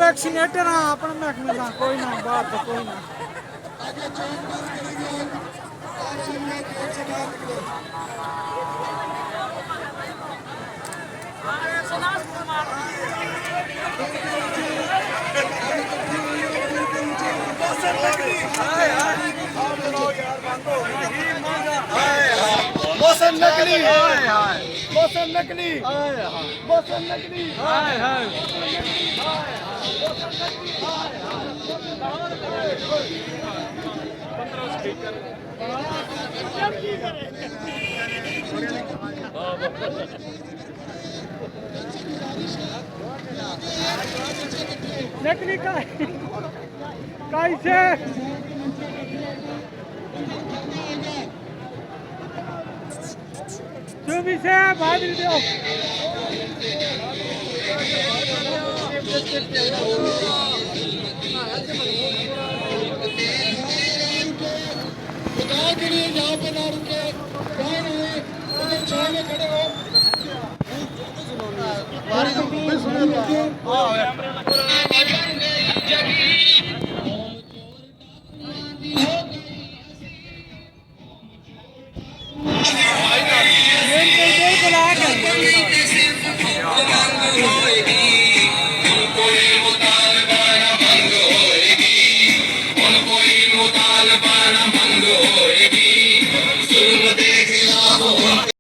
vaccinator हाँ अपने महकमे का कोई ना बात तो कोई ना मौसम नकली मौसम नकली मौसम नकली नकली का कैसे चुबी से बाहर दो बताओ के लिए यहाँ पे ना रुके कहाँ रहे उधर छाव में खड़े हो